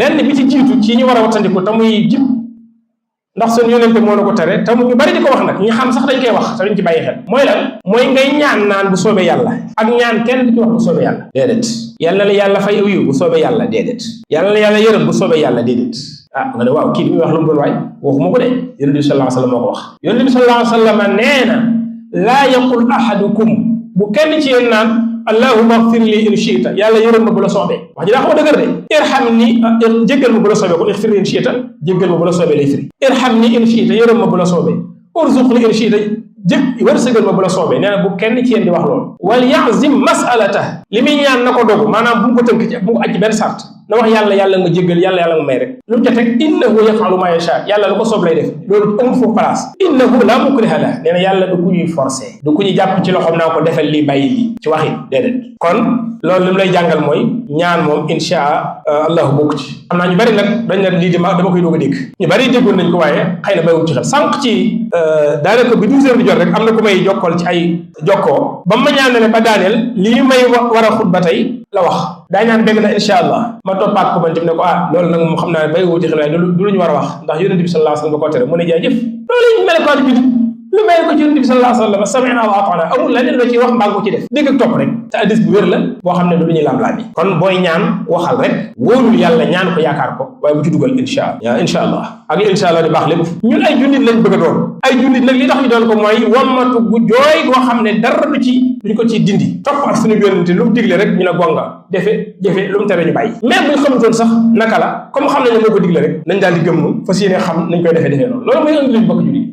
benn bi ci jiitu ci ñu war a wattandiku te muy jib ndax seen yonente moo la ko tere te ñu bari di ko wax nag ñi xam sax dañ koy wax te duñ ci bàyyi xel mooy lan mooy ngay ñaan naan bu soobee yàlla ak ñaan kenn du ci wax bu soobee yàlla déedéet yàlla la yàlla fay aw bu soobee yàlla déedéet yàlla la yàlla yërëm bu soobee yàlla déedéet ah nga ne waaw kii bi muy wax lu mu doon waay waxuma ko de yonente bi sallallahu alayhi wa sallam moo ko wax yonente bi sallallahu alayhi wa sallam nee na laa yaqul ahadukum bu kenn ci yéen naan allahumma ighfir li in shi'ta yàlla yërëm ma bu la soobee wax ji daa xaw a dëgër de irhamni jéggal ma bu la soobee kon ighfir li in shi'ta jéggal ma bu la soobee lay firi irhamni in shi'ta yërëm ma bu la soobee urzuqni in shi'ta wërsëgal ma bu la soobee nee na bu kenn ci yéen di wax loolu wal ya'zim mas'alata li muy ñaan na ko dogu maanaam bu mu ko tënk ci bu mu aj benn sart na wax yàlla nga jéggal yàlla nga may rek lu mu ca teg innahu yaf'alu ma yasha yàlla lu ko soob lay def loolu amul foofu place innahu la mukriha la nee na yàlla du ku ñuy forcé du ku ñu jàpp ci loxoom naa ko defal lii bàyyi lii ci waxin déedéet kon loolu li mu lay jàngal mooy ñaan moom insha allahu bokk ci xam naa ñu bari nag dañ ne lii dama koy doog a dégg ñu bari déggoon nañ ko waaye xëy na baywut ci xel sànq ci daanaka bi 12 heures di jot rek am na ku may jokkal ci ay jokkoo ba ma ñaan ne ba daaneel lii may war a xutba tey la wax daa ñaan dégg na insha allah ma toppaat ko man tamit ne ko loolu nag moom xam naa ne bay wuti xel waaye du lu ñu war a wax ndax yonente bi sallallahu alayhi wasallam ba ko tere mu ne jaajëf loolu lañ melokaanu jullit lu mel ko ci yonente bi sallallahu alayhi wasallam sami'na wa ata'na amul leneen loo ci wax mbaa ko ci def dégg ak topp rek te addis bu wér la boo xam ne du lu ñuy laam-laam yi kon booy ñaan waxal rek wóolul yàlla ñaan ko yaakaar ko waaye bu ci dugal insha allah ak insha allah di baax lépp ñun ay jullit lañ bëgg a doon ay jullit nag li tax ñu doon ko mooy wammatu gu jooy goo xam ne dara duñ ko ci dindi topp ak suñu yonente lu mu digle rek ñu ne gonga jëfe lu mu tere ñu bàyyi même buñ xamutoon sax naka la comme xam nañ ne moo ko digle rek nañ daal di gëm fas yéene xam nañ koy defee noonu loolu mooy indi liñ bokk jullit